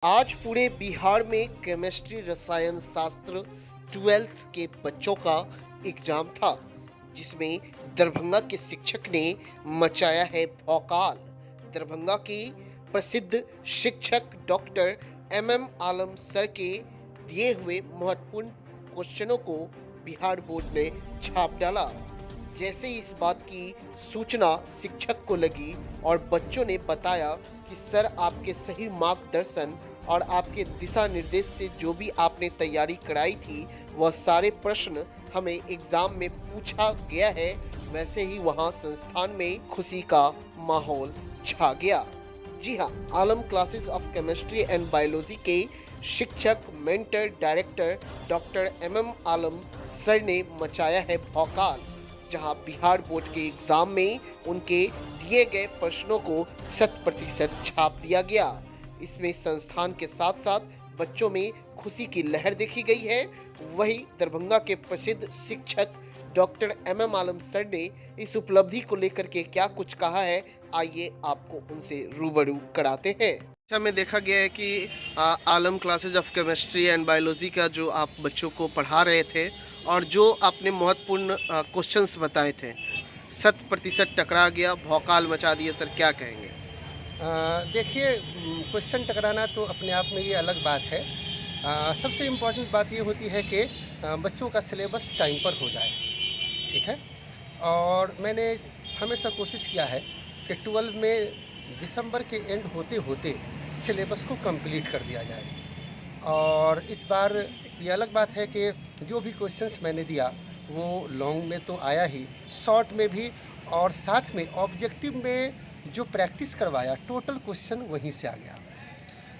आज पूरे बिहार में केमिस्ट्री रसायन शास्त्र 12th के बच्चों का एग्जाम था, जिसमें दरभंगा के शिक्षक ने मचाया है भौकाल। दरभंगा के प्रसिद्ध शिक्षक डॉक्टर एम आलम सर के दिए हुए महत्वपूर्ण क्वेश्चनों को बिहार बोर्ड ने छाप डाला। जैसे ही इस बात की सूचना शिक्षक को लगी और बच्चों ने बताया कि सर, आपके सही मार्गदर्शन और आपके दिशा निर्देश से जो भी आपने तैयारी कराई थी वह सारे प्रश्न हमें एग्जाम में पूछा गया है, वैसे ही वहां संस्थान में खुशी का माहौल छा गया। जी हाँ, Alam classes of chemistry and biology के शिक्षक mentor director doctor M Alam sir ने मचाया है भौकाल, जहां बिहार बोर्ड के एग्जाम में उनके दिए गए प्रश्नों को 100% छाप दिया गया। इसमें संस्थान के साथ साथ बच्चों में खुशी की लहर देखी गई है। वहीं दरभंगा के प्रसिद्ध शिक्षक डॉक्टर एम आलम सर ने इस उपलब्धि को लेकर के क्या कुछ कहा है, आइए आपको उनसे रूबरू कराते हैं। अच्छा, में देखा गया है कि Alam classes of chemistry and biology का जो आप बच्चों को पढ़ा रहे थे और जो आपने महत्वपूर्ण क्वेश्चंस बताए थे, 100% टकरा गया, भौकाल मचा दिए। सर, क्या कहेंगे? देखिए, क्वेश्चन टकराना तो अपने आप में ये अलग बात है। सबसे इम्पॉर्टेंट बात ये होती है कि बच्चों का सिलेबस टाइम पर हो जाए, ठीक है। और मैंने हमेशा कोशिश किया है कि 12 में दिसंबर के एंड होते होते सिलेबस को कंप्लीट कर दिया जाए। और इस बार ये अलग बात है कि जो भी क्वेश्चंस मैंने दिया वो लॉन्ग में तो आया ही, शॉर्ट में भी, और साथ में ऑब्जेक्टिव में जो प्रैक्टिस करवाया टोटल क्वेश्चन वहीं से आ गया।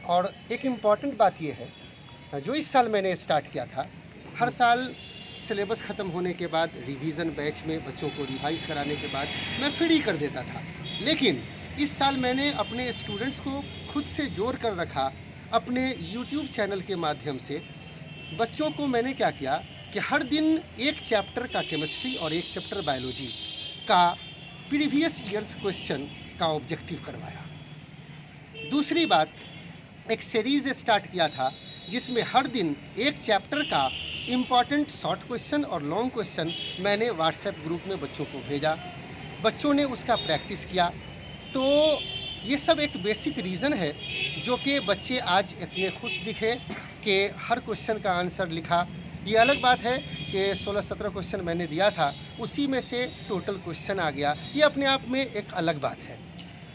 और एक इम्पॉर्टेंट बात ये है, जो इस साल मैंने स्टार्ट किया था, हर साल सिलेबस ख़त्म होने के बाद रिवीज़न बैच में बच्चों को रिवाइज़ कराने के बाद मैं फ्री कर देता था। लेकिन इस साल मैंने अपने स्टूडेंट्स को खुद से जोड़ कर रखा। अपने यूट्यूब चैनल के माध्यम से बच्चों को मैंने क्या किया कि हर दिन एक चैप्टर का केमिस्ट्री और एक चैप्टर बायोलॉजी का प्रीवियस ईयर्स क्वेश्चन का ऑब्जेक्टिव करवाया। दूसरी बात, एक सीरीज़ स्टार्ट किया था जिसमें हर दिन एक चैप्टर का इम्पॉर्टेंट शॉर्ट क्वेश्चन और लॉन्ग क्वेश्चन मैंने व्हाट्सएप ग्रुप में बच्चों को भेजा। बच्चों ने उसका प्रैक्टिस किया। तो ये सब एक बेसिक रीज़न है जो कि बच्चे आज इतने खुश दिखे कि हर क्वेश्चन का आंसर लिखा। ये अलग बात है कि 16-17 क्वेश्चन मैंने दिया था, उसी में से टोटल क्वेश्चन आ गया। ये अपने आप में एक अलग बात है।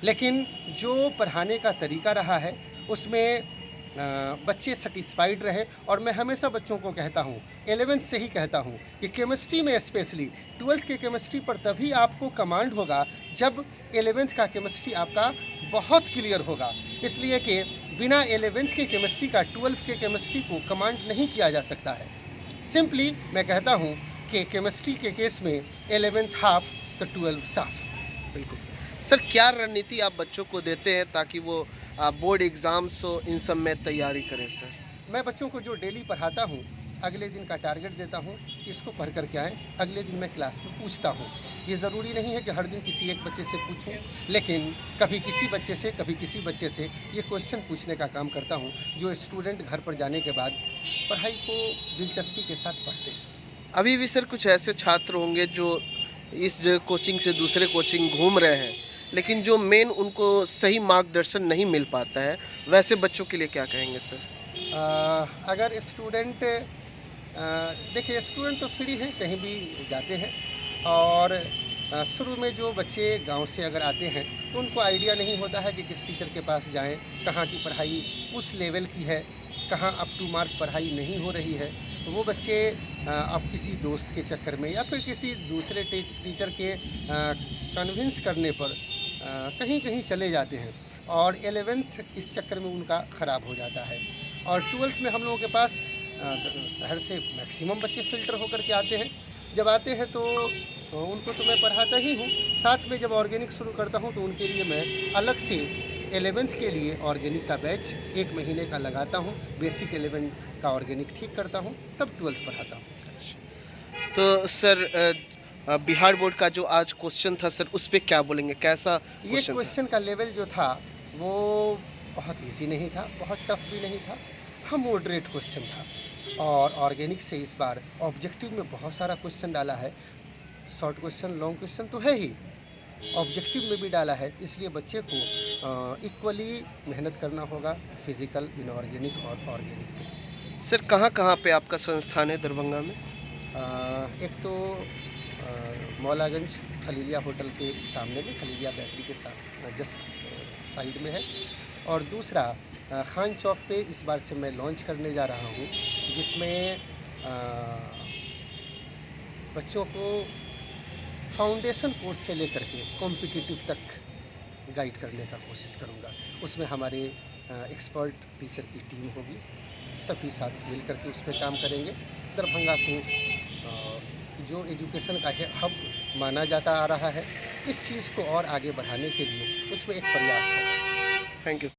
लेकिन जो पढ़ाने का तरीका रहा है उसमें बच्चे सेटिस्फाइड रहे। और मैं हमेशा बच्चों को कहता हूँ, 11th से ही कहता हूँ कि केमिस्ट्री में स्पेशली 12th के केमिस्ट्री पर तभी आपको कमांड होगा जब 11th का केमिस्ट्री आपका बहुत क्लियर होगा। इसलिए कि बिना 11th के केमिस्ट्री का 12th के केमिस्ट्री को कमांड नहीं किया जा सकता है। सिंपली मैं कहता हूँ कि केमिस्ट्री के केस में 11th हाफ तो 12 साफ। बिल्कुल सर, क्या रणनीति आप बच्चों को देते हैं ताकि वो बोर्ड एग्जाम्स हो इन सब में तैयारी करें? सर, मैं बच्चों को जो डेली पढ़ाता हूँ, अगले दिन का टारगेट देता हूँ कि इसको पढ़ कर के आएँ। अगले दिन मैं क्लास में पूछता हूँ। ये ज़रूरी नहीं है कि हर दिन किसी एक बच्चे से पूछूं, लेकिन कभी किसी बच्चे से, कभी किसी बच्चे से ये क्वेश्चन पूछने का काम करता हूँ, जो स्टूडेंट घर पर जाने के बाद पढ़ाई को दिलचस्पी के साथ पढ़ते हैं। अभी भी सर कुछ ऐसे छात्र होंगे जो इस कोचिंग से दूसरे कोचिंग घूम रहे हैं, लेकिन जो मेन उनको सही मार्गदर्शन नहीं मिल पाता है, वैसे बच्चों के लिए क्या कहेंगे सर? अगर स्टूडेंट, देखिए स्टूडेंट तो फ्री हैं, कहीं भी जाते हैं। और शुरू में जो बच्चे गांव से अगर आते हैं तो उनको आइडिया नहीं होता है कि किस टीचर के पास जाएं, कहाँ की पढ़ाई उस लेवल की है, कहाँ अप टू मार्क पढ़ाई नहीं हो रही है। तो वो बच्चे अब किसी दोस्त के चक्कर में या फिर किसी दूसरे टीचर के कन्विंस करने पर कहीं कहीं चले जाते हैं, और 11th इस चक्कर में उनका ख़राब हो जाता है। और 12th में हम लोगों के पास शहर से मैक्सिमम बच्चे फ़िल्टर होकर के आते हैं। जब आते हैं तो उनको तो मैं पढ़ाता ही हूँ, साथ में जब ऑर्गेनिक शुरू करता हूँ तो उनके लिए मैं अलग से 11th के लिए ऑर्गेनिक का बैच 1 महीने का लगाता हूँ। बेसिक 11 का ऑर्गेनिक ठीक करता हूँ, तब 12th पढ़ाता हूँ। तो सर, बिहार बोर्ड का जो आज क्वेश्चन था सर, उस पर क्या बोलेंगे? कैसा ये क्वेश्चन का लेवल जो था वो बहुत इजी नहीं था, बहुत टफ भी नहीं था, हाँ मॉडरेट क्वेश्चन था। और ऑर्गेनिक से इस बार ऑब्जेक्टिव में बहुत सारा क्वेश्चन डाला है, शॉर्ट क्वेश्चन लॉन्ग क्वेश्चन तो है ही, ऑब्जेक्टिव में भी डाला है, इसलिए बच्चे को इक्वली मेहनत करना होगा, फिजिकल, इनऑर्गेनिक और ऑर्गेनिक पे। सर कहाँ कहाँ पे आपका संस्थान है दरभंगा में? एक तो मौलागंज खलीलिया होटल के सामने में, खलीलिया बेकरी के साथ जस्ट साइड में है, और दूसरा खान चौक पे इस बार से मैं लॉन्च करने जा रहा हूँ, जिसमें बच्चों को फाउंडेशन कोर्स से लेकर के कॉम्पिटिटिव तक गाइड करने का कोशिश करूँगा। उसमें हमारे एक्सपर्ट टीचर की टीम होगी, सभी साथ मिल करके उस पर काम करेंगे। दरभंगा को जो एजुकेशन का हब माना जाता आ रहा है, इस चीज़ को और आगे बढ़ाने के लिए उसमें एक प्रयास होगा। Thank you.